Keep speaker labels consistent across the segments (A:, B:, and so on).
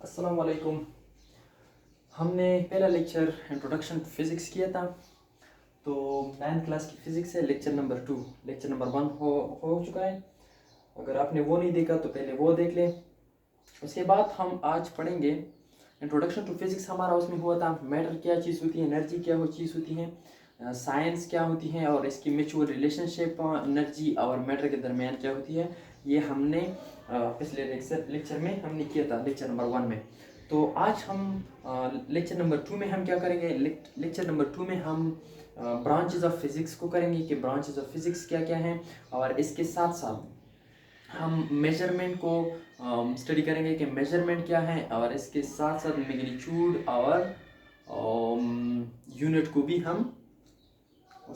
A: अस्सलाम वालेकुम। हमने पहला लेक्चर इंट्रोडक्शन टू फिज़िक्स किया था। तो 9th क्लास की फ़िज़िक्स है, लेक्चर नंबर 2। लेक्चर नंबर 1 हो चुका है। अगर आपने वो नहीं देखा तो पहले वो देख लें। उसके बाद हम आज पढ़ेंगे इंट्रोडक्शन टू फिज़िक्स। हमारा उसमें हुआ था मैटर क्या चीज़ होती है, एनर्जी क्या वो चीज़ होती है, साइंस क्या होती है और इसकी म्यूचुअल रिलेशनशिप एनर्जी और मैटर के दरमियान क्या होती है। ये हमने पिछले लेक्चर में हमने किया था, लेक्चर नंबर 1 में। तो आज हम लेक्चर नंबर 2 में हम क्या करेंगे। लेक्चर नंबर 2 में हम ब्रांचेस ऑफ फिज़िक्स को करेंगे कि ब्रांचेस ऑफ फिज़िक्स क्या क्या हैं, और इसके साथ साथ हम मेजरमेंट को स्टडी करेंगे कि मेजरमेंट क्या है, और इसके साथ साथ मैग्नीट्यूड और यूनिट को भी हम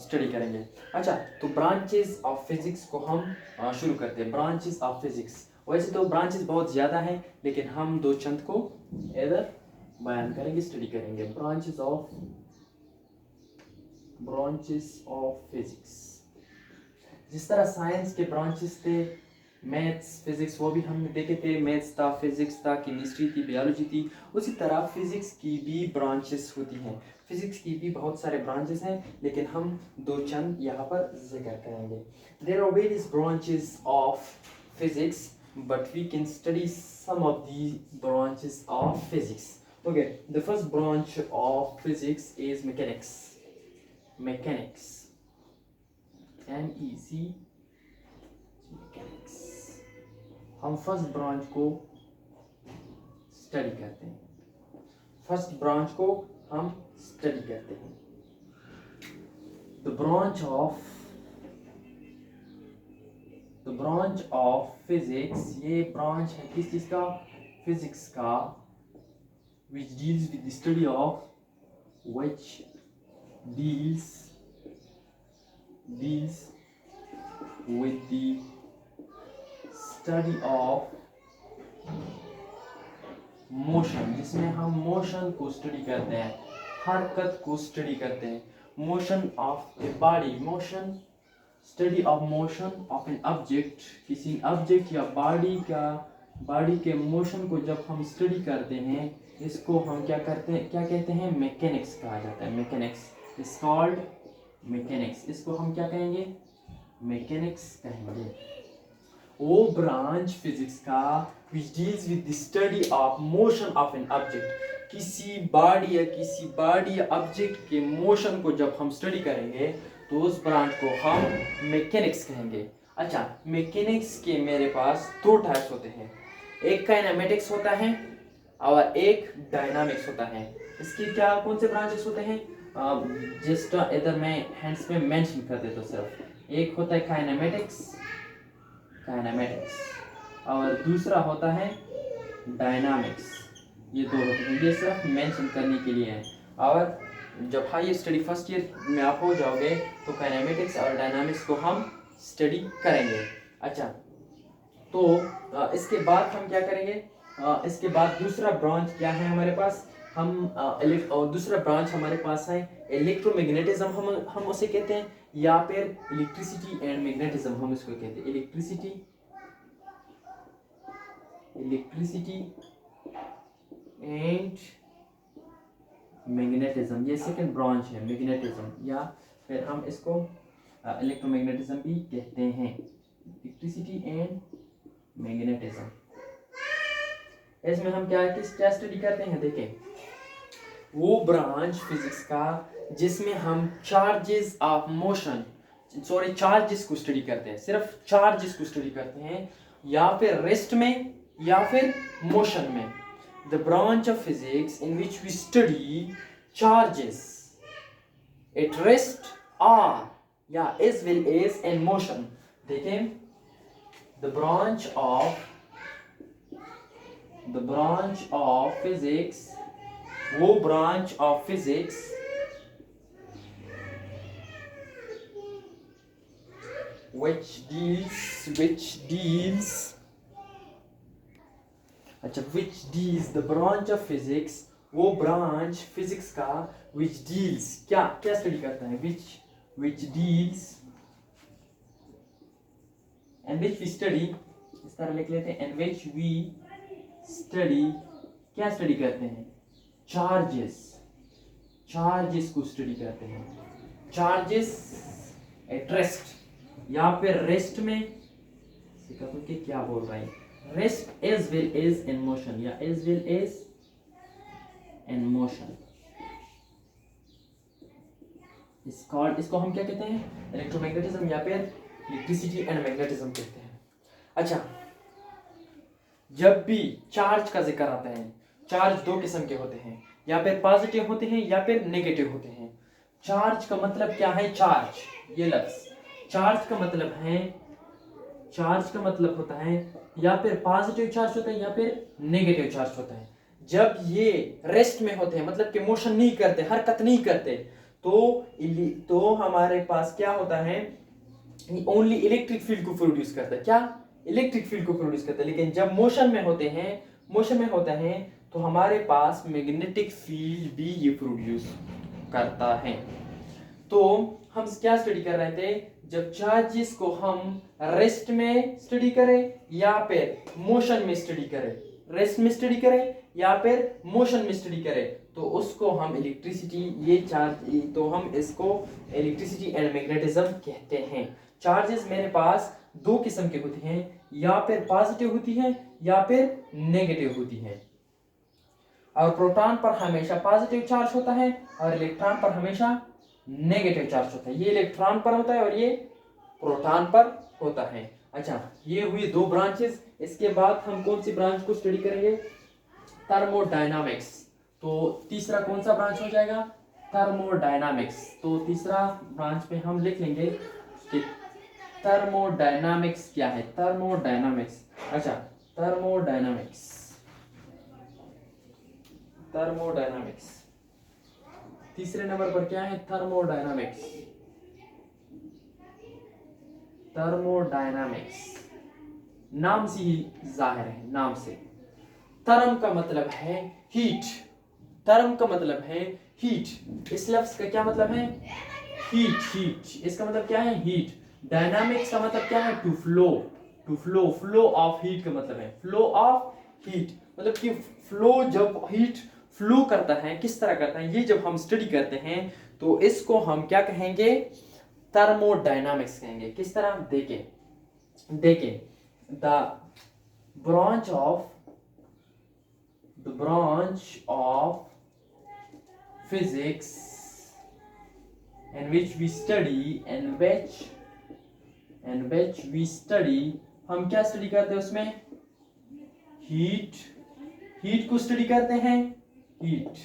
A: स्टडी करेंगे। अच्छा, तो ब्रांचेस ऑफ फिजिक्स को हम शुरू करते हैं। ब्रांचेस ऑफ फिजिक्स, वैसे तो ब्रांचेस बहुत ज़्यादा हैं, लेकिन हम दो चंद को इधर बयान करेंगे, स्टडी करेंगे। ब्रांचेस ऑफ फिजिक्स, जिस तरह साइंस के ब्रांचेस थे, मैथ्स फिजिक्स वो भी हमने देखे थे, मैथ्स था, फिजिक्स था, केमिस्ट्री थी, बायोलॉजी थी, उसी तरह फिजिक्स की भी ब्रांचेस होती हैं। फिजिक्स की भी बहुत सारे ब्रांचेस हैं, लेकिन हम दो चंद यहाँ पर जिक्र करेंगे। There are various branches of physics, but we can study some of the branches of physics. Okay, the first branch of physics is mechanics, MEC, mechanics. हम फर्स्ट ब्रांच को स्टडी करते हैं। फर्स्ट ब्रांच को हम study करते हैं। The branch of physics, ये branch है किस चीज का? फिजिक्स का, which deals with the study of which deals with the study of motion, जिसमें हम मोशन को स्टडी करते हैं, हरकत को स्टडी करते हैं। Motion of a body, motion, study of motion of an object, किसी ऑब्जेक्ट या बॉडी के मोशन को जब हम स्टडी करते हैं, इसको हम क्या कहते हैं? मैकेनिक्स कहा जाता है। Mechanics is called mechanics. इसको हम क्या कहेंगे? मैकेनिक्स कहेंगे। वो ब्रांच फिजिक्स का which deals with the study of motion of an object, किसी बॉडी या ऑब्जेक्ट के मोशन को जब हम स्टडी करेंगे तो उस ब्रांच को हम मैकेनिक्स कहेंगे। अच्छा, मैकेनिक्स के मेरे पास दो टाइप्स होते हैं, एक काइनेमेटिक्स होता है और एक डायनामिक्स होता है। इसके कौन से ब्रांचेस होते हैं? जस्ट इधर मैं हैंड्स पे मेंशन कर देता हूँ सिर्फ। एक होता है काइनेमेटिक्स और दूसरा होता है डायनामिक्स। ये दो होते हैं, ये सिर्फ मेंशन करने के लिए है। और जब हाई स्टडी फर्स्ट ईयर में आप हो जाओगे तो काइनेमेटिक्स और डायनामिक्स को हम स्टडी करेंगे। अच्छा, तो इसके बाद हम क्या करेंगे? इसके बाद दूसरा ब्रांच क्या है हमारे पास? दूसरा ब्रांच हमारे पास है इलेक्ट्रोमैग्नेटिज्म, हम उसे कहते हैं, या फिर इलेक्ट्रिसिटी एंड मैग्नेटिज्म हम इसको कहते हैं। इलेक्ट्रिसिटी एंड मैग्नेटिज्म, ये सेकंड ब्रांच है मैग्नेटिज्म, या फिर हम इसको इलेक्ट्रोमैग्नेटिज्म भी कहते हैं। इलेक्ट्रिसिटी एंड मैग्नेटिज्म, इसमें हम क्या स्टडी करते हैं? देखें, वो ब्रांच फिजिक्स का जिसमें हम चार्जेस को स्टडी करते हैं, सिर्फ चार्जेस को स्टडी करते हैं, या फिर रेस्ट में या फिर मोशन में। The branch of physics in which we study charges at rest और या as well as in motion. देखें, द ब्रांच ऑफ फिजिक्स, वो branch of physics which deals the branch of physics, वो branch physics का which deals क्या study करता है? which deals and which we study, इस तरह लिख लेते हैं, and which we study क्या स्टडी करते हैं? चार्जेस, चार्जेस को स्टडी करते हैं। चार्जेस एट रेस्ट, या फिर रेस्ट में कि क्या बोल रहे हैं, rest as well as in motion, या as well as in motion. इसको हम क्या कहते हैं? इलेक्ट्रोमैग्नेटिज्म या फिर इलेक्ट्रिसिटी एंड मैग्नेटिज्म कहते हैं। अच्छा, जब भी चार्ज का जिक्र आता है, चार्ज दो किस्म के होते हैं, या फिर पॉजिटिव होते हैं या फिर नेगेटिव होते हैं। चार्ज का मतलब क्या है? चार्ज, ये लफ्ज चार्ज का मतलब है, चार्ज का मतलब होता है या फिर पॉजिटिव चार्ज होता है या फिर नेगेटिव चार्ज होता है। जब ये रेस्ट में होते हैं, मतलब कि मोशन नहीं करते, हरकत नहीं करते, तो हमारे पास क्या होता है? ओनली इलेक्ट्रिक फील्ड को प्रोड्यूस करता है। क्या? इलेक्ट्रिक फील्ड को प्रोड्यूस करता है। लेकिन जब मोशन में होते हैं, मोशन में होता है, तो हमारे पास मैग्नेटिक फील्ड भी ये प्रोड्यूस करता है। तो हम क्या स्टडी कर रहे थे? जब चार्जेस को हम रेस्ट में स्टडी करें या फिर मोशन में स्टडी करें, रेस्ट में स्टडी करें या फिर मोशन में स्टडी करें, तो उसको हम इलेक्ट्रिसिटी, ये चार्ज, तो हम इसको इलेक्ट्रिसिटी एंड मैग्नेटिज्म कहते हैं। चार्जेस मेरे पास दो किस्म के होते हैं, या फिर पॉजिटिव होती है या फिर नेगेटिव होती है। और प्रोटॉन पर हमेशा पॉजिटिव चार्ज होता है और इलेक्ट्रॉन पर हमेशा नेगेटिव चार्ज होता है। ये इलेक्ट्रॉन पर होता है और ये प्रोटॉन पर होता है। अच्छा, ये हुई दो ब्रांचेस। इसके बाद हम कौन सी ब्रांच को स्टडी करेंगे? थर्मोडायनामिक्स। तो तीसरा कौन सा ब्रांच हो जाएगा? थर्मोडायनामिक्स। तो तीसरा ब्रांच पे हम लिख लेंगे कि थर्मोडायनामिक्स क्या है? थर्मोडायनामिक्स। अच्छा, थर्मोडायनामिक्स, थर्मोडायनामिक्स तीसरे नंबर पर क्या है? थर्मोडायनामिक्स। थर्मोडायनामिक्स नाम से ही जाहिर है, नाम से। थर्म का मतलब है हीट, थर्म का मतलब है हीट। इस लफ्ज का क्या मतलब है? Heat, heat. इसका मतलब क्या है? हीट। डायनामिक्स का मतलब क्या है? To flow, to flow, flow of heat का मतलब है फ्लो ऑफ हीट, मतलब कि फ्लो, जब हीट फ्लो करता है किस तरह करता है, ये जब हम स्टडी करते हैं तो इसको हम क्या कहेंगे? थर्मोडायनामिक्स कहेंगे। किस तरह? देखें, देखें, the branch of physics in which we study, हम क्या स्टडी करते हैं उसमें? हीट, हीट को स्टडी करते हैं। Heat,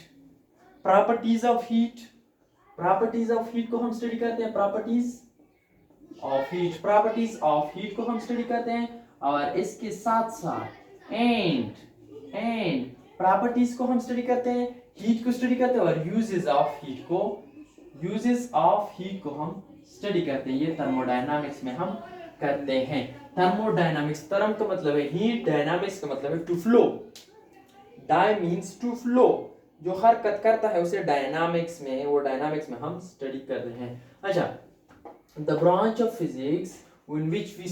A: properties of heat, properties of heat को हम स्टडी करते हैं। Properties of heat, properties of heat को हम स्टडी करते हैं। और इसके साथ साथ एंड प्रॉपर्टीज को हम स्टडी करते हैं, हीट को स्टडी करते हैं, और यूजेस ऑफ हीट को, यूजेस ऑफ हीट को हम स्टडी करते हैं। ये थर्मोडायनामिक्स में हम करते हैं। थर्मोडायनामिक्स, थर्म का मतलब है हीट, डायनामिक्स का मतलब है टू फ्लो। डाई मीन्स टू फ्लो, जो हरकत करता है उसे डायनामिक्स में, वो डायनामिक्स में हम स्टडी कर रहे हैं। अच्छा, the branch of physics in which we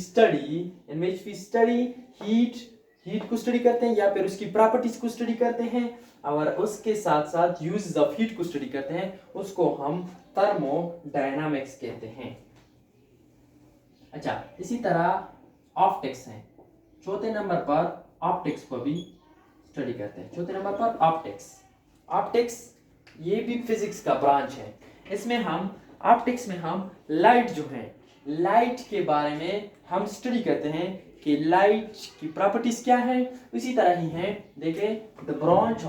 A: study heat को स्टडी करते हैं या फिर उसकी प्रॉपर्टीज को स्टडी करते हैं, और उसके साथ साथ यूजेस ऑफ हीट को स्टडी करते हैं, उसको हम थर्मोडायनामिक्स कहते हैं। अच्छा, इसी तरह ऑप्टिक्स है। चौथे नंबर पर ऑप्टिक्स को भी स्टडी करते हैं। चौथे नंबर पर ऑप्टिक्स, ऑप्टिक्स ये भी फिजिक्स का ब्रांच है। इसमें हम, ऑप्टिक्स में हम लाइट जो है, लाइट के बारे में हम स्टडी करते हैं कि लाइट की प्रॉपर्टीज क्या है। इसी तरह ही है, देखें, the branch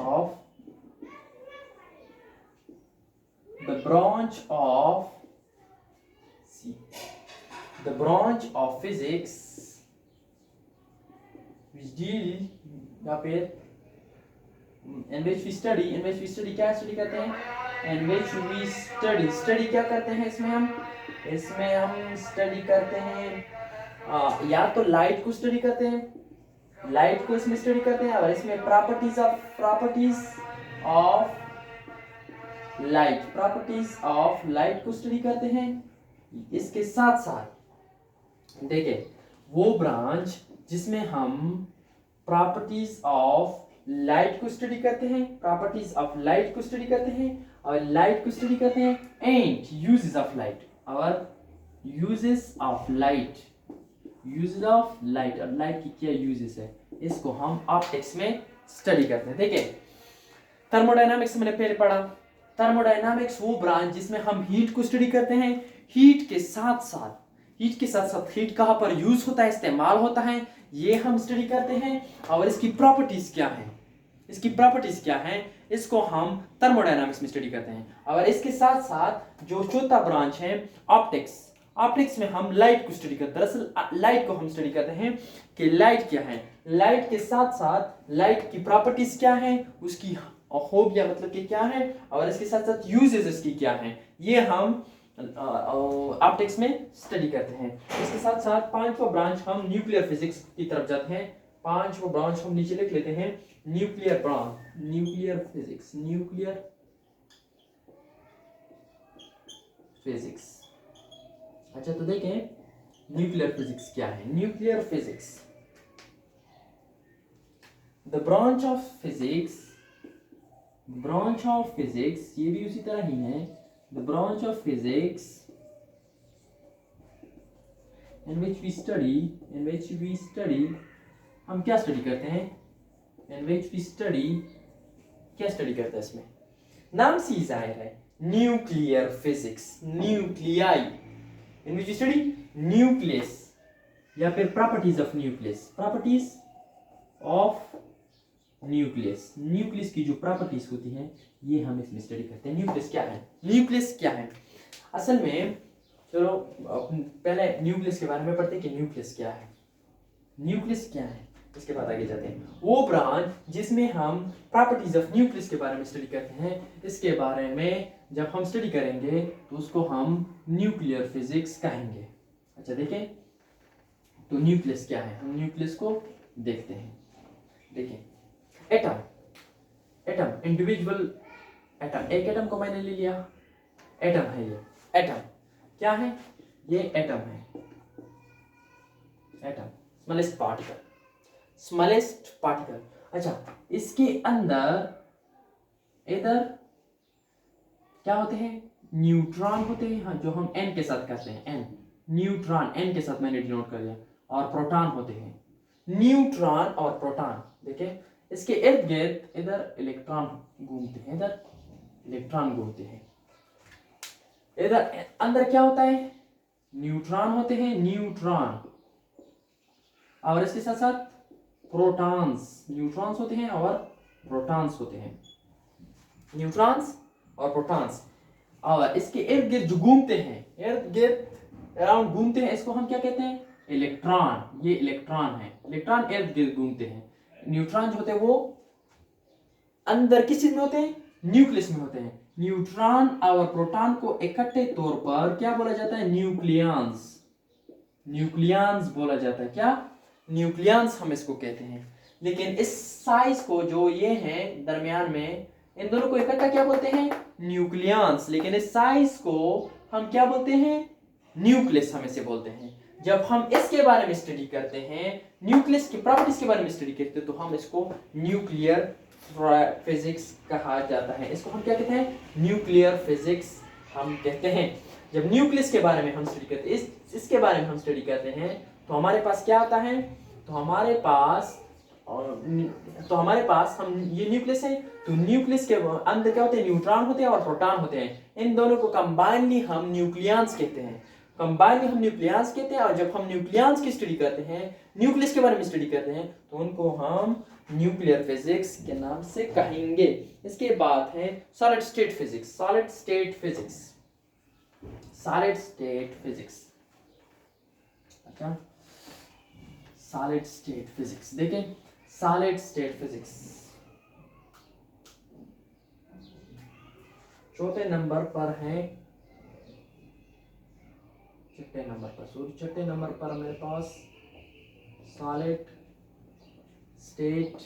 A: of physics which deal, या फिर in which we study क्या स्टडी करते हैं? in which we study क्या करते हैं? इसमें हम स्टडी करते हैं, या तो लाइट को स्टडी करते हैं, लाइट को इसमें स्टडी करते हैं, और इसमें प्रॉपर्टीज ऑफ लाइट को स्टडी करते हैं। इसके साथ देखिए, वो ब्रांच जिसमें हम प्रॉपर्टीज ऑफ लाइट को स्टडी करते हैं, प्रॉपर्टीज ऑफ लाइट को स्टडी करते हैं, और लाइट को स्टडी करते हैं, एंड यूजेस ऑफ लाइट, और uses of light, uses of light, और लाइट की क्या यूजेस है, इसको हम ऑप्टिक्स में स्टडी करते हैं। देखिए थर्मोडायनामिक्स मैंने पहले पढ़ा, थर्मोडायनामिक्स वो ब्रांच जिसमें हम हीट को स्टडी करते हैं, हीट के साथ साथ हीट कहाँ पर यूज होता है, इस्तेमाल होता है, ये हम स्टडी करते हैं, और इसकी प्रॉपर्टीज क्या है, इसको हम थर्मोडायनामिक्स में स्टडी करते हैं। और इसके साथ साथ जो चौथा ब्रांच है ऑप्टिक्स में हम लाइट को स्टडी करते हैं। दरअसल लाइट को हम स्टडी करते हैं कि लाइट क्या है, लाइट के साथ साथ लाइट की प्रॉपर्टीज क्या है, उसकी होबिया मतलब कि क्या है, और इसके साथ साथ यूजेस इसकी क्या है, ये हम ऑप्टिक्स में स्टडी करते हैं। इसके साथ साथ पांचवा ब्रांच हम न्यूक्लियर फिजिक्स की तरफ जाते हैं। पांचवा ब्रांच हम नीचे लिख लेते हैं, न्यूक्लियर फिजिक्स। अच्छा तो देखें न्यूक्लियर फिजिक्स क्या है। Nuclear physics, the branch of physics, ये भी उसी तरह ही है, the branch of physics in which we study, हम क्या स्टडी करते हैं, क्या स्टडी करते हैं, इसमें नाम से ही जाहिर है, nuclear physics, nuclei, in which we study nucleus, या फिर प्रॉपर्टीज ऑफ न्यूक्लियस की जो प्रॉपर्टीज होती हैं ये हम इसमें स्टडी करते हैं। न्यूक्लियस क्या है, असल में चलो पहले न्यूक्लियस के बारे में पढ़ते हैं कि न्यूक्लियस क्या है, इसके बाद आगे जाते हैं। वो ब्रांच जिसमें हम प्रॉपर्टीज ऑफ न्यूक्लियस के बारे में स्टडी करते हैं, इसके बारे में जब हम स्टडी करेंगे तो उसको हम न्यूक्लियर फिजिक्स कहेंगे। अच्छा देखें तो न्यूक्लियस क्या है, हम न्यूक्लियस को देखते हैं। देखें एटम, इंडिविजुअल एटम, एक एटम को मैंने ले लिया, एटम है ये, एटम क्या है, ये एटम है, स्मॉलेस्ट पार्टिकल। अच्छा इसके अंदर इधर क्या होते हैं, न्यूट्रॉन होते हैं, हाँ जो हम n के साथ करते हैं, n न्यूट्रॉन, n के साथ मैंने डिनोट कर लिया, और प्रोटॉन होते हैं, न्यूट्रॉन और प्रोटॉन। देखिए इसके इर्द गिर्द इधर इलेक्ट्रॉन घूमते हैं, इधर अंदर क्या होता है, न्यूट्रॉन होते हैं, और इसके साथ साथ न्यूट्रॉन्स होते हैं और प्रोटॉन्स होते हैं, और इसके इर्द गिर्द जो घूमते हैं, अराउंड घूमते हैं, इसको हम क्या कहते हैं, इलेक्ट्रॉन। ये इलेक्ट्रॉन है, इलेक्ट्रॉन इर्द गिर्द घूमते हैं। न्यूट्रॉन जो होते हैं वो अंदर किस चीज में होते हैं, न्यूक्लियस में होते हैं। न्यूट्रॉन और प्रोटॉन को इकट्ठे तौर पर क्या बोला जाता है, न्यूक्लियंस बोला जाता है। क्या, न्यूक्लियंस हम इसको कहते हैं। लेकिन इस साइज को जो ये है दरमियान में, इन दोनों को इकट्ठा क्या बोलते हैं, न्यूक्लियंस। लेकिन इस साइज को हम क्या बोलते हैं, न्यूक्लियस हम इसे बोलते हैं। जब हम इसके बारे में स्टडी करते हैं, न्यूक्लियस की प्रॉपर्टीज के बारे में स्टडी करते हैं, तो हम इसको न्यूक्लियर फिजिक्स कहा जाता है। इसको हम क्या कहते हैं, न्यूक्लियर फिजिक्स हम कहते हैं। जब न्यूक्लियस के बारे में हम स्टडी करते हैं, इसके बारे में हम स्टडी करते हैं, तो हमारे पास क्या आता है, तो हमारे पास हम ये न्यूक्लियस है, तो न्यूक्लियस के अंदर क्या होते हैं, न्यूट्रॉन होते हैं और प्रोटॉन होते हैं। इन दोनों को कंबाइनली हम न्यूक्लियंस कहते हैं। और जब हम न्यूक्लियंस की स्टडी करते हैं, न्यूक्लियस के बारे में स्टडी करते हैं, तो उनको हम न्यूक्लियर फिजिक्स के नाम से कहेंगे। इसके बाद है सॉलिड स्टेट फिजिक्स। अच्छा, सॉलिड स्टेट फिजिक्स देखें। सॉलिड स्टेट फिजिक्स छठे नंबर पर मेरे पास सॉलिड स्टेट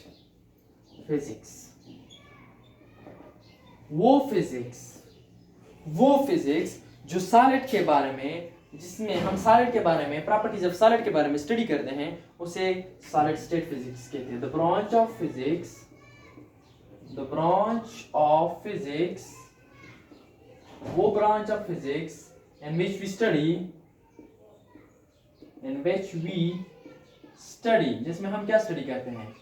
A: फिजिक्स। वो फिजिक्स जो सॉलिड के बारे में, जिसमें हम सॉलिड के बारे में, प्रॉपर्टीज ऑफ सॉलिड के बारे में स्टडी करते हैं, उसे सॉलिड स्टेट फिजिक्स कहते हैं। The branch of physics the branch of physics, वो branch of physics in which we study, in which we study, जिसमें हम क्या स्टडी करते हैं,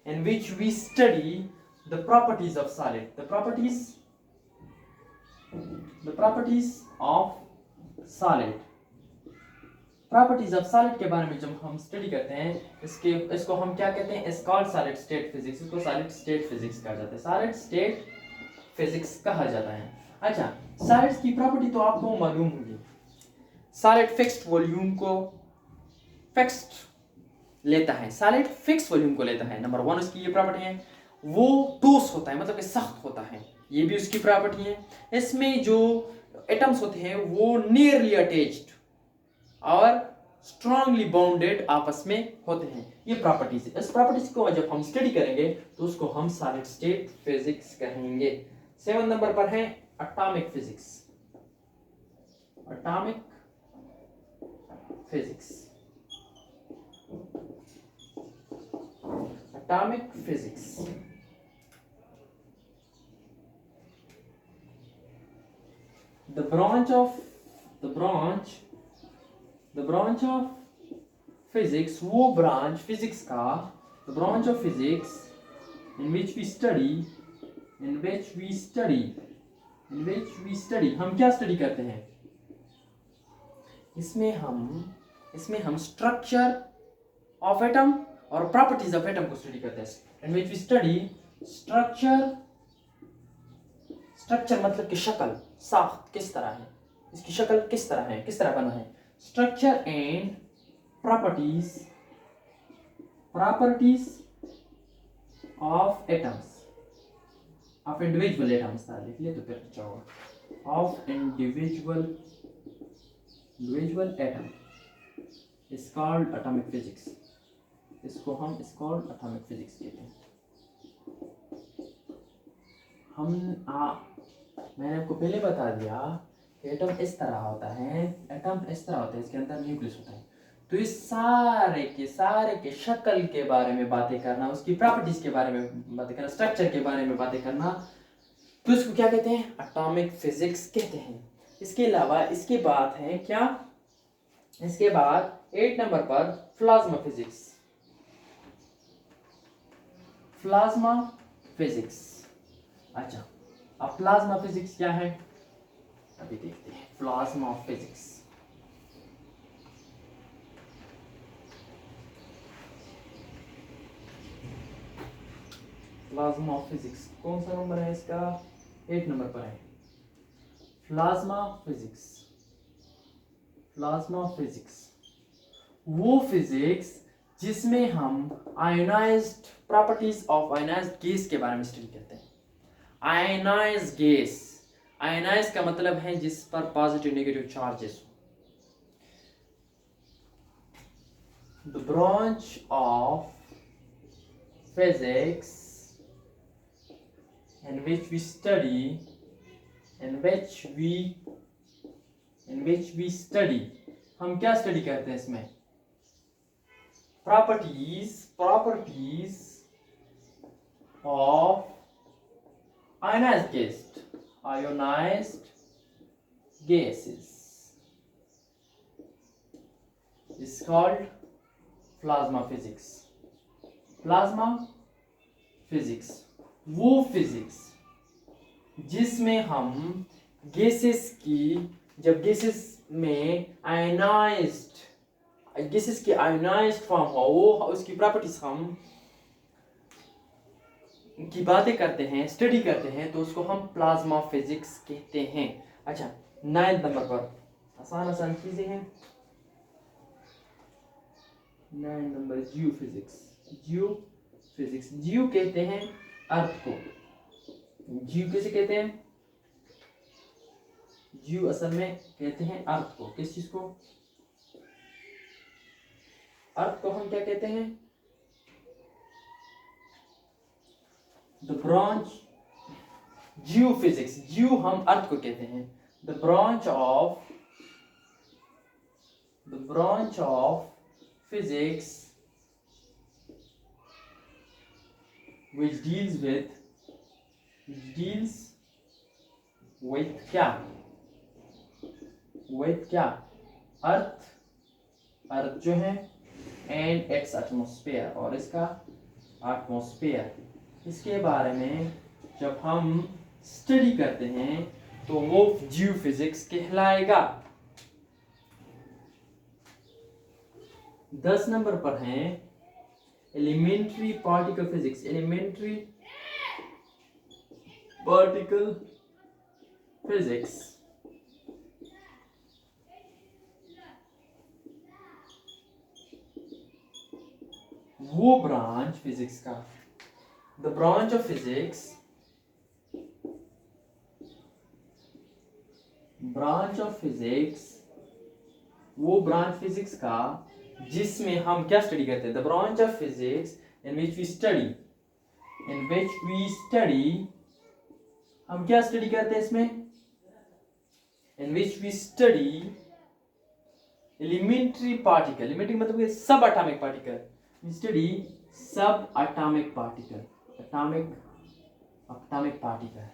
A: in which we study the properties of solid, the properties of solid. Properties of solid के बारे में जब हम स्टडी करते हैं, इसको हम क्या कहते हैं, it's called solid state physics, इसको सॉलिड स्टेट फिजिक्स कहा जाता है, सॉलिड स्टेट फिजिक्स कहा जाता है। अच्छा, सॉलिड्स की प्रॉपर्टी तो आपको मालूम होगी, सॉलिड फिक्स्ड वॉल्यूम को फिक्स्ड लेता है, सॉलिड फिक्स वॉल्यूम को लेता है। नंबर 1 उसकी ये प्रॉपर्टी है, वो ठोस होता है, मतलब कि सख्त होता है, ये भी उसकी प्रॉपर्टी है। इसमें जो एटम्स होते हैं वो नियरली अटैच्ड और स्ट्रांगली बाउंडेड आपस में होते हैं, ये प्रॉपर्टीज है। इस प्रॉपर्टीज को जब हम स्टडी करेंगे तो उसको हम सॉलिड स्टेट फिजिक्स कहेंगे। 7 नंबर पर है atomic physics, atomic physics, atomic physics. The branch of physics, वो ब्रांच फिजिक्स का, the branch of physics in which we study, हम क्या स्टडी करते हैं, इसमें हम स्ट्रक्चर ऑफ एटम और प्रॉपर्टीज ऑफ एटम को स्टडी करते हैं। in which we study structure मतलब कि शक्ल, साख्त किस तरह है, इसकी शक्ल किस तरह है, किस तरह बना है, structure and properties of atoms, of individual atoms था, लिख ले तो फिर अच्छा होगा, of individual atom is called atomic physics, इसको हम एटॉमिक फिजिक्स कहते हैं। मैंने आपको पहले बता दिया कि एटम इस तरह होता है, इसके अंदर न्यूक्लियस होता है। तो इस सारे के शक्ल के बारे में बातें करना, उसकी प्रॉपर्टीज के बारे में बातें करना, स्ट्रक्चर के बारे में बातें करना, तो इसको क्या कहते हैं, एटॉमिक फिजिक्स कहते हैं। इसके अलावा इसके बाद है क्या, इसके बाद 8 नंबर पर प्लाज्मा फिजिक्स, अच्छा, अब प्लाज्मा फिजिक्स क्या है अभी देखते हैं। प्लाज्मा फिजिक्स, कौन सा नंबर है इसका, 8 नंबर पर है। प्लाज्मा फिजिक्स वो फिजिक्स जिसमें हम ionised properties of ionised gas के बारे में स्टडी करते हैं। आयोनाइज्ड गैस, आयोनाइज का मतलब है जिस पर पॉजिटिव नेगेटिव चार्जेस हो। The branch of physics in which we study, हम क्या स्टडी करते हैं इसमें, properties of ionized gases is called plasma physics, वो फिजिक्स जिसमें हम गैसेस की, जब गैसेस की आयोनाइज्ड फॉर्म हो, वो उसकी प्रॉपर्टीज हम की बातें करते हैं, स्टडी करते हैं, तो उसको हम प्लाज्मा फिजिक्स कहते हैं। अच्छा, 9 नंबर पर आसान चीजें हैं। 9 नंबर जियो फिजिक्स, जियो कहते हैं अर्थ को। जियो कैसे कहते हैं, जियो असल में कहते हैं अर्थ को, किस चीज को, अर्थ को हम क्या कहते हैं, द ब्रांच, जियो फिजिक्स, जियो हम अर्थ को कहते हैं। The branch of physics which deals with deals with क्या, विथ क्या, अर्थ, अर्थ जो है एंड इट्स एटमॉस्फेयर, और इसका एटमॉस्फेयर, इसके बारे में जब हम स्टडी करते हैं तो वो जियोफिजिक्स कहलाएगा। 10 नंबर पर है elementary particle physics, elementary particle physics. वो ब्रांच फिजिक्स का, the branch of physics, branch of physics, वो ब्रांच फिजिक्स का जिसमें हम क्या स्टडी करते हैं, the branch of physics in which we study, in which we study, हम क्या स्टडी करते हैं इसमें, in which we study elementary particle, elementary मतलब sub atomic particle, we study sub atomic particle, atomic particle.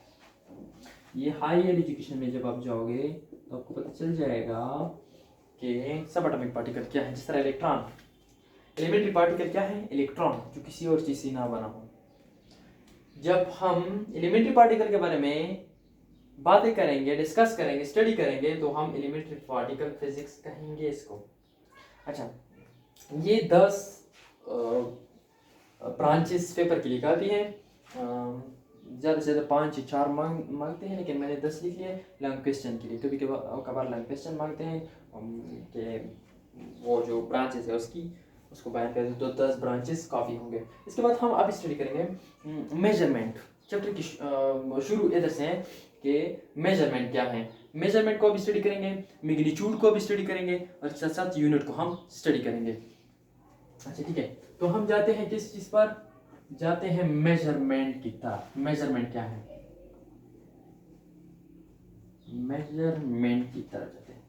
A: ये higher education में जब आप जाओगे तो आपको पता चल जाएगा कि सब एटॉमिक पार्टिकल क्या है। जिस तरह इलेक्ट्रॉन, एलिमेंट्री पार्टिकल क्या है, इलेक्ट्रॉन, जो किसी और चीज से ना बना हो। जब हम एलिमेंट्री पार्टिकल के बारे में बातें करेंगे, डिस्कस करेंगे, स्टडी करेंगे, तो हम एलिमेंट्री पार्टिकल फिजिक्स कहेंगे इसको। अच्छा, ये 10 ब्रांचेस पेपर के लिए काफ़ी हैं। ज़्यादा से ज़्यादा 5 या 4 मांगते हैं, लेकिन मैंने 10 लिख लिए लॉन्ग क्वेश्चन के लिए। कभी कभार लॉन्ग क्वेश्चन मांगते हैं कि वो जो ब्रांचेस है उसको बयान कर दो, तो 10 ब्रांचेस काफ़ी होंगे। इसके बाद हम अब स्टडी करेंगे मेजरमेंट। चैप्टर की शुरू इधर से है कि मेजरमेंट क्या है, मेजरमेंट को भी स्टडी करेंगे, मैग्नीट्यूड को भी स्टडी करेंगे, और साथ साथ यूनिट को हम स्टडी करेंगे। अच्छा ठीक है, तो हम जाते हैं किस चीज़ पर, जाते हैं मेजरमेंट की तरफ। मेजरमेंट क्या है, मेजरमेंट की तरफ जाते हैं।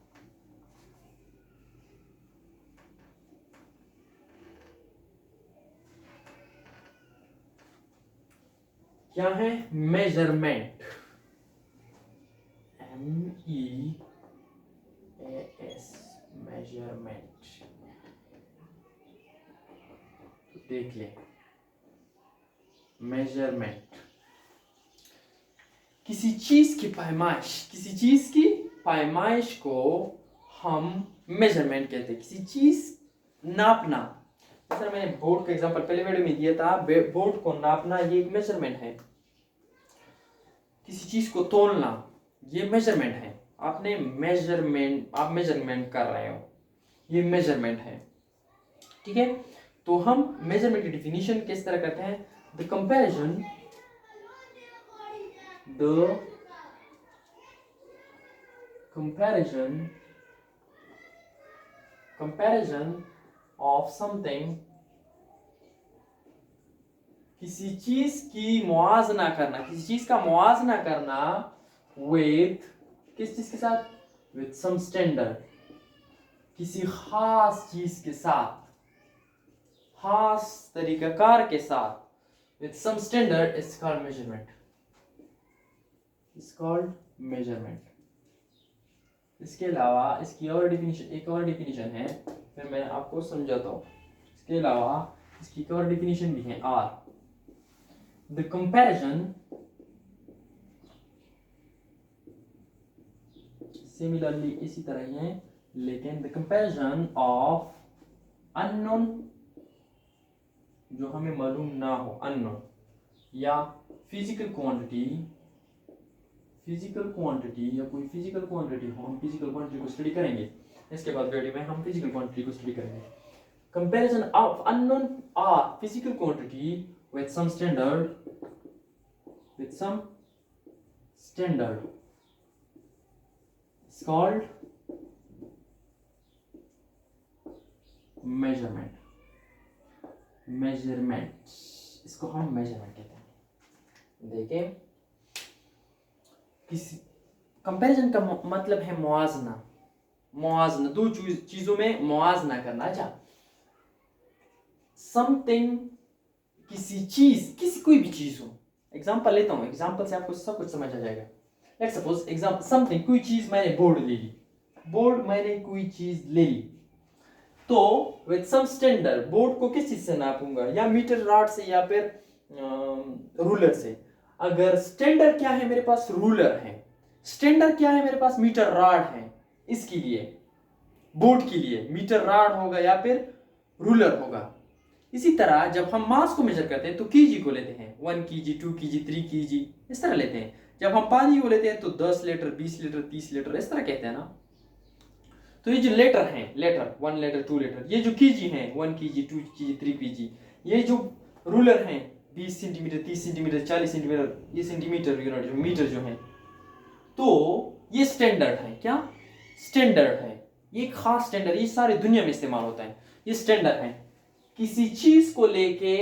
A: क्या है मेजरमेंट, MEAS, मेजरमेंट। देखिए मेजरमेंट किसी चीज की पैमाइश, किसी चीज की पैमाइश को हम मेजरमेंट कहते हैं। किसी चीज नापना, जैसे मैंने बोर्ड का एग्जांपल पहले वीडियो में दिया था, बोर्ड को नापना ये एक मेजरमेंट है। किसी चीज को तोलना ये मेजरमेंट है। आपने मेजरमेंट, आप मेजरमेंट कर रहे हो, ये मेजरमेंट है। ठीक है, तो हम मेजरमेंट की डिफिनीशन किस तरह करते हैं, द कंपैरिजन ऑफ समथिंग, किसी चीज की मुआजना करना, किसी चीज का मुआजना करना विथ, किस चीज के साथ, विथ सम स्टैंडर्ड, किसी खास चीज के साथ, खास तरीकाकार के साथ, with some standard is called measurement, is called measurement। इसके अलावा इसकी और डिफिनीशन, एक और डिफिनीशन है, फिर मैं आपको समझाता हूँ। इसके अलावा इसकी एक और डिफिनीशन भी है, R, the comparison, सिमिलरली इसी तरह ही है, लेकिन the comparison of unknown, जो हमें मालूम ना हो, अननोन, या फिजिकल क्वांटिटी या कोई फिजिकल क्वांटिटी हो, हम फिजिकल क्वांटिटी को स्टडी करेंगे। इसके बाद वीडियो में हम फिजिकल क्वांटिटी को स्टडी करेंगे। कंपैरिजन ऑफ अननोन और physical quantity with some standard, is called measurement. इसको हम मेजरमेंट कहते हैं। देखें, किसी कंपैरिजन का मतलब है मुआजना, दो चीजों में मुआजना करना। अच्छा, समथिंग, किसी चीज, किसी कोई भी चीज हो, एग्जाम्पल लेता हूँ, एग्जाम्पल से आपको सब कुछ समझ आ जाएगा। लेट्स सपोज एग्जाम्पल समथिंग, कोई चीज मैंने बोर्ड ले ली, बोर्ड मैंने कोई चीज ले ली, तो विद सम स्टैंडर्ड बोर्ड को किस चीज से नापूंगा, या मीटर रॉड से या फिर रूलर से। अगर स्टैंडर्ड क्या है मेरे पास, रूलर है, स्टैंडर्ड क्या है मेरे पास, मीटर रॉड है, इसके लिए बोर्ड के लिए मीटर रॉड होगा या फिर रूलर होगा। इसी तरह जब हम मास को मेजर करते हैं तो केजी को लेते हैं, 1 केजी, 2 केजी, 3 केजी, इस तरह लेते हैं। जब हम पानी को लेते हैं तो 10 लीटर, 20 लीटर, 30 लीटर, इस तरह कहते हैं ना। तो ये जो लीटर हैं, लीटर 1 लीटर, 2 लीटर, ये जो केजी हैं 1 केजी, 2 केजी, 3 केजी, ये जो रूलर हैं 20 सेंटीमीटर, 30 सेंटीमीटर, 40 सेंटीमीटर, ये सेंटीमीटर यूनिट जो मीटर जो है, तो ये स्टैंडर्ड है। क्या स्टैंडर्ड है? ये खास स्टैंडर्ड, ये सारी दुनिया में इस्तेमाल होता है, ये स्टैंडर्ड है। किसी चीज को लेके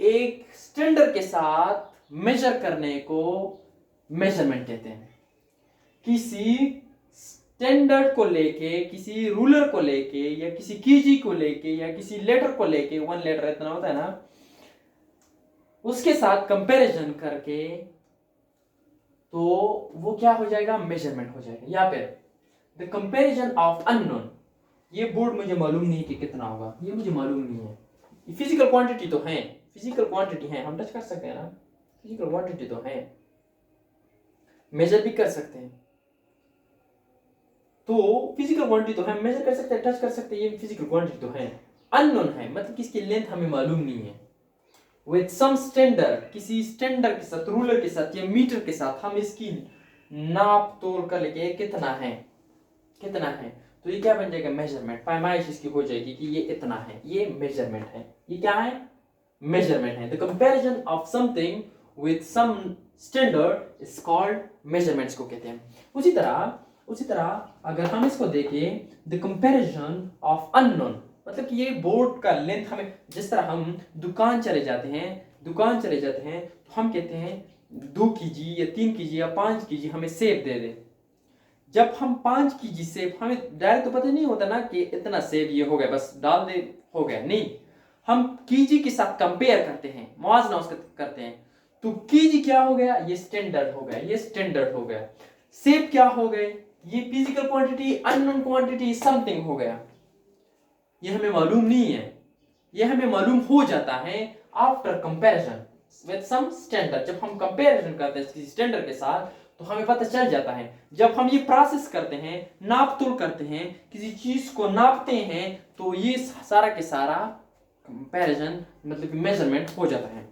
A: एक स्टैंडर्ड के साथ मेजर करने को मेजरमेंट कहते हैं। किसी स्टैंडर्ड को लेके, किसी रूलर को लेके, या किसी केजी को लेके, या किसी लेटर को लेके, 1 लेटर इतना होता है ना, उसके साथ कंपैरिजन करके तो वो क्या हो जाएगा, मेजरमेंट हो जाएगा। या फिर द कंपैरिजन ऑफ अननोन, ये बोर्ड मुझे मालूम नहीं कि कितना होगा, ये मुझे मालूम नहीं है। फिजिकल क्वांटिटी तो है, फिजिकल क्वांटिटी है, हम टच कर सकते हैं ना, फिजिकल क्वांटिटी तो है, मेजर भी कर सकते हैं। तो फिजिकल क्वांटिटी तो है, मेजर कर सकते हैं, टच कर सकते हैं, ये फिजिकल क्वांटिटी तो है। अननोन है मतलब कि इसकी लेंथ हमें मालूम नहीं है। विद सम स्टैंडर्ड, किसी स्टैंडर्ड के साथ, रूलर के साथ या मीटर के साथ हम इसकी नाप तोल कर लेके कितना है, कितना है, तो ये क्या बन जाएगा, मेजरमेंट। पैमाइश इसकी हो जाएगी कि ये इतना है, ये मेजरमेंट है। ये क्या है, मेजरमेंट है। The comparison of something with some standard is called measurements को कहते हैं। उसी तरह अगर हम इसको देखें, द कंपैरिजन ऑफ अननोन, मतलब कि ये बोर्ड का लेंथ हमें, जिस तरह हम दुकान चले जाते हैं तो हम कहते हैं 2 केजी या 3 केजी या 5 केजी हमें सेब दे दे। जब हम 5 केजी सेब, हमें डायरेक्ट तो पता नहीं होता ना कि इतना सेब ये हो गया, बस डाल दे हो गया, नहीं, हम केजी के साथ कंपेयर करते हैं, मुआवजा उसका करते हैं। तो केजी क्या हो गया, ये स्टैंडर्ड हो गया, ये स्टैंडर्ड हो गया। सेब क्या हो गए, ये physical quantity, unknown quantity, something हो गया। ये हमें मालूम नहीं है, ये हमें मालूम हो जाता है after comparison with some standard. जब हम कंपैरिजन करते हैं किसी स्टैंडर्ड के साथ तो हमें पता चल जाता है। जब हम ये प्रोसेस करते हैं, नाप तोल करते हैं, किसी चीज को नापते हैं, तो ये सारा के सारा कंपैरिजन मतलब मेजरमेंट हो जाता है।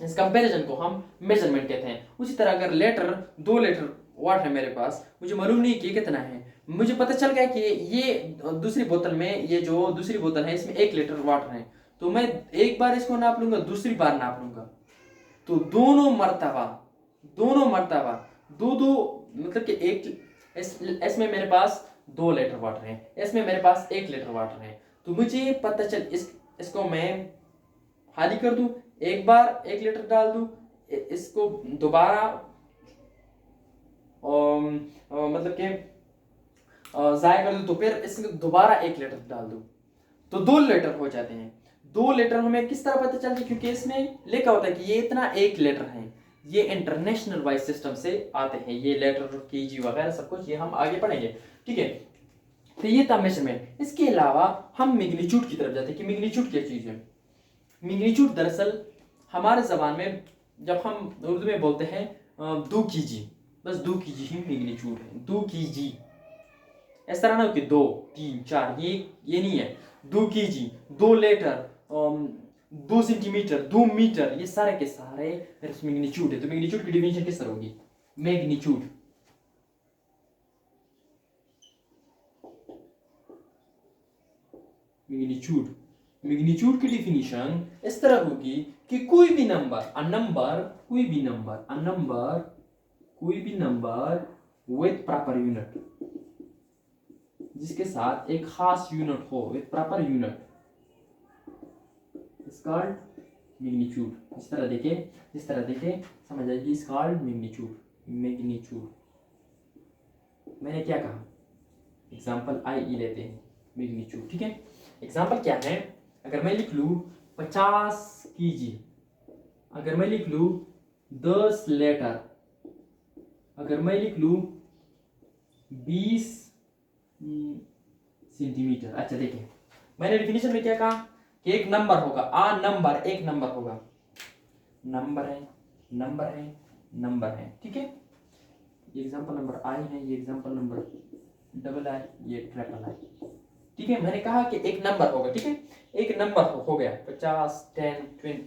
A: इस कंपैरिजन को हम मेजरमेंट कहते हैं। उसी तरह अगर लीटर 2 लीटर वाटर है मेरे पास, मुझे मालूम नहीं कि कितना है, मुझे पता चल गया कि ये दूसरी बोतल में, ये जो दूसरी बोतल है इसमें 1 लीटर वाटर है, तो मैं एक बार इसको नाप लूंगा, दूसरी बार नाप लूंगा, तो दोनों मर्तबा दो मतलब कि एक इसमें मेरे पास 2 लीटर वाटर है, इसमें मेरे पास 1 लीटर वाटर है, तो मुझे पता चल इसको मैं खाली कर दूं, एक बार 1 लीटर डाल दूं, इसको दोबारा मतलब कि जाया कर दूं, तो फिर इसमें दोबारा 1 लीटर डाल दूं, तो 2 लीटर हो जाते हैं। 2 लीटर हमें किस तरह पता चलता है, क्योंकि इसमें लिखा होता है कि ये इतना 1 लीटर है। ये इंटरनेशनल वाइज सिस्टम से आते हैं, ये लीटर, केजी वगैरह सब कुछ, ये हम आगे पढ़ेंगे, ठीक है। तो ये था मेजरमेंट। इसके अलावा हम मैग्नीट्यूड की तरफ जाते हैं कि मैग्नीट्यूड क्या चीज़ है। मैग्नीट्यूड दरअसल हमारे ज़बान में जब हम उर्दू में बोलते हैं 2 केजी, बस 2 केजी ही मैग्नीट्यूड है, 2 केजी। इस तरह ना कि 2, 3, 4, ये नहीं है। 2 केजी, 2 लीटर, 2 सेंटीमीटर, 2 मीटर, ये सारे के सारे मैग्नीट्यूड है। तो मैग्नीट्यूड की डिफिनेशन किस तरह होगी, मैग्नीट्यूड मैग्नीट्यूड की डिफिनेशन इस तरह होगी कि कोई भी नंबर विद प्रॉपर यूनिट, जिसके साथ एक खास यूनिट हो, with proper unit, is called magnitude. जिस तरह देखे समझ आएगी, इज कॉल्ड मैग्नीट्यूड। मैंने क्या कहा, एग्जांपल आई लेते हैं, मैग्नीट्यूड, ठीक है। एग्जांपल क्या है, अगर मैं लिख लूं 50 केजी, अगर मैं लिख लूं 10 लेटर, अगर मैं लिख लूँ 20 सेंटीमीटर। अच्छा देखिए, मैंने डिफिनेशन में क्या कहा कि एक नंबर होगा, नंबर एक नंबर होगा, नंबर है, नंबर है, नंबर है, ठीक है। ये एग्जांपल नंबर आई है, ये एग्जांपल नंबर डबल आई, ये ट्रिपल आई, ठीक है। मैंने कहा कि एक नंबर होगा, ठीक है, एक नंबर हो गया 50 10 20,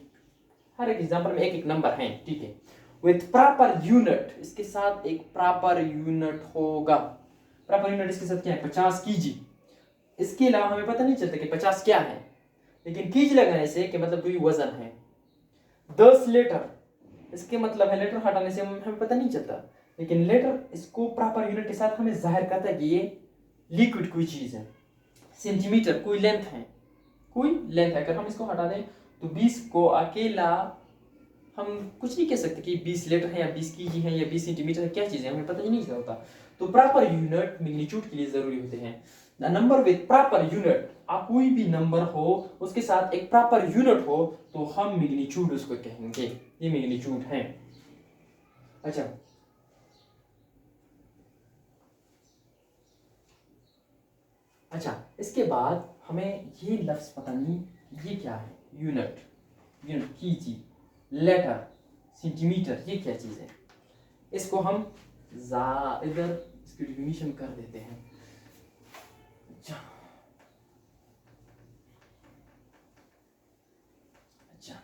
A: हर एक एग्जांपल में एक एक नंबर है, ठीक है। विथ प्रॉपर यूनिट, इसके साथ एक प्रॉपर यूनिट होगा। प्रॉपर यूनिट इसके साथ क्या है, 50 कीजी। इसके अलावा हमें पता नहीं चलता कि 50 क्या है, लेकिन कीज लगाने से कि मतलब कोई वजन है। 10 लीटर, इसके मतलब है, लेटर हटाने से हमें पता नहीं चलता, लेकिन लेटर इसको प्रॉपर यूनिट के साथ हमें जाहिर करता है कि ये लिक्विड कोई चीज है। सेंटीमीटर कोई लेंथ है, कोई लेंथ है। अगर हम इसको हटा दें तो 20 को अकेला हम कुछ नहीं कह सकते कि 20 लीटर है या 20 केजी है या 20 सेंटीमीटर है, क्या चीज है, हमें पता ही नहीं होता। तो प्रॉपर यूनिट मैग्नीट्यूड के लिए जरूरी होते हैं। The number with proper unit, आप कोई भी नंबर हो उसके साथ एक प्रॉपर यूनिट हो तो हम मैग्नीट्यूड उसको कहेंगे, ये मैग्नीट्यूड है। अच्छा, इसके बाद हमें ये लफ्ज पता नहीं ये क्या है, यूनिट, यूनिट कीजी, लेटर, सेंटीमीटर, ये क्या चीज है। इसको हम इधर इसकी डिफिनीशन कर देते हैं। अच्छा अच्छा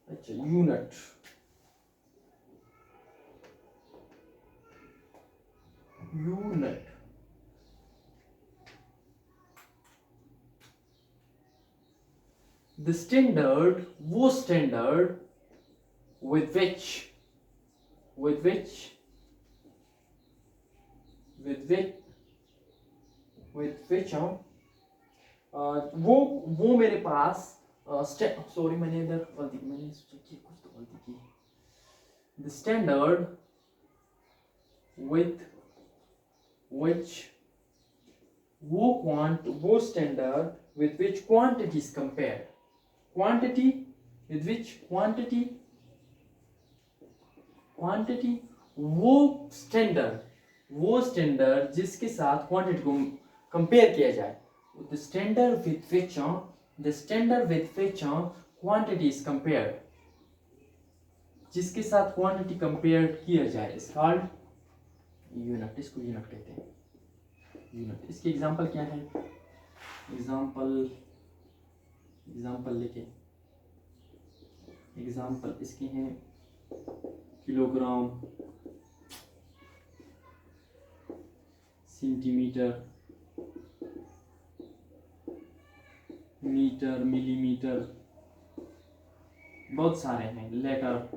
A: अच्छा यूनिट, यूनिट द स्टैंडर्ड, वो standard with which with which with which with which वो मेरे पास सॉरी मैंने इधर गलती, मैंने सोचा कि कुछ तो गलती की। द स्टैंडर्ड with which वो standard with which quantity is compared, quantity with which quantity वो स्टैंडर्ड जिसके साथ क्वांटिटी को कंपेयर किया जाए। The standard with which quantity is compared, जिसके साथ क्वांटिटी कंपेयर किया जाए इज कॉल्ड यूनिट, इसको यूनिट कहते हैं, यूनिट। इसके एग्जांपल क्या है, एग्जांपल लिखे, एग्जांपल इसके हैं किलोग्राम, सेंटीमीटर, मीटर, मिलीमीटर, बहुत सारे हैं, लेटर,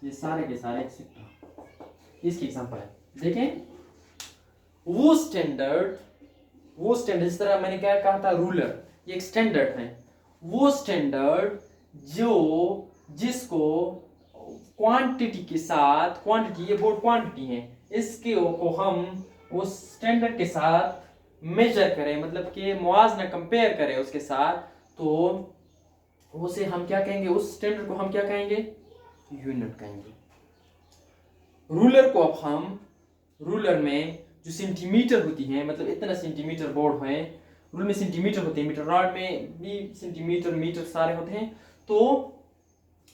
A: ये सारे के सारे एक्सेट्रा। इसकी एग्जांपल है, देखें वो स्टैंडर्ड जिस तरह मैंने क्या कहा था, रूलर, ये एक स्टैंडर्ड है। वो स्टैंडर्ड जिसको क्वांटिटी के साथ, क्वांटिटी ये बोर्ड क्वांटिटी है, इसके को हम उस स्टैंडर्ड के साथ मेजर करें, मतलब कि मुआवजा कंपेयर करें उसके साथ, तो उसे हम क्या कहेंगे, उस स्टैंडर्ड को हम क्या कहेंगे, यूनिट कहेंगे। रूलर को अब हम, रूलर में जो सेंटीमीटर होती है, मतलब इतना सेंटीमीटर बोर्ड है, रूल में सेंटीमीटर होते हैं, मीटर रॉड में भी सेंटीमीटर मीटर सारे होते हैं, तो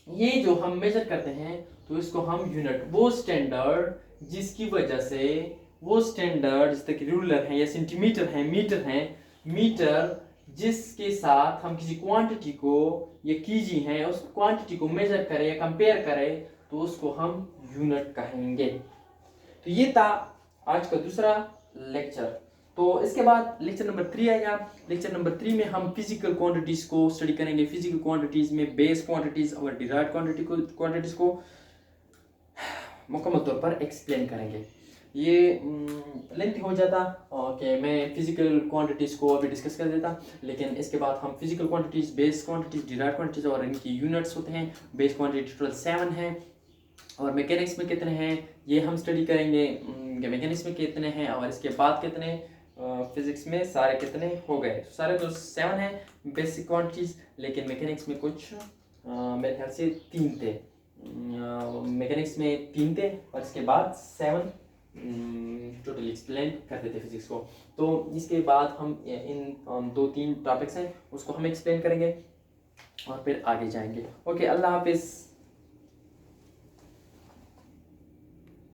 A: ये जो हम मेजर करते हैं तो इसको हम यूनिट, वो स्टैंडर्ड जिसकी वजह से, वो स्टैंडर्ड जैसे कि रूलर है या सेंटीमीटर है, मीटर जिसके साथ हम किसी क्वांटिटी को या कीजी है उस क्वांटिटी को मेजर करें या कंपेयर करें तो उसको हम यूनिट कहेंगे। तो ये था आज का दूसरा लेक्चर। तो इसके बाद लेक्चर नंबर 3 आएगा। लेक्चर नंबर 3 में हम फिजिकल क्वांटिटीज को स्टडी करेंगे। फिजिकल क्वांटिटीज में बेस क्वांटिटीज और डिराइव्ड क्वांटिटीज को मुकम्मल तौर पर एक्सप्लेन करेंगे। ये लेंथी हो जाता कि मैं फिजिकल क्वांटिटीज को अभी डिस्कस कर देता, लेकिन इसके बाद हम physical quantities, base quantities, derived quantities और इनकी यूनिट्स होते हैं। बेस क्वांटिटी टोटल 7 है और मैकेनिक्स में कितने हैं ये हम स्टडी करेंगे, मैकेनिक्स में कितने हैं और इसके बाद कितने फिजिक्स में सारे कितने हो गए? सारे तो 7 हैं बेसिक क्वांटिटीज, लेकिन मैकेनिक्स में कुछ मेरे ख्याल से 3 थे। मैकेनिक्स में 3 थे और इसके बाद 7 टोटली एक्सप्लेन करते थे फिजिक्स को। तो इसके बाद हम इन 2-3 टॉपिक्स हैं उसको हम एक्सप्लेन करेंगे और फिर आगे जाएंगे। ओके, अल्लाह हाफिज़।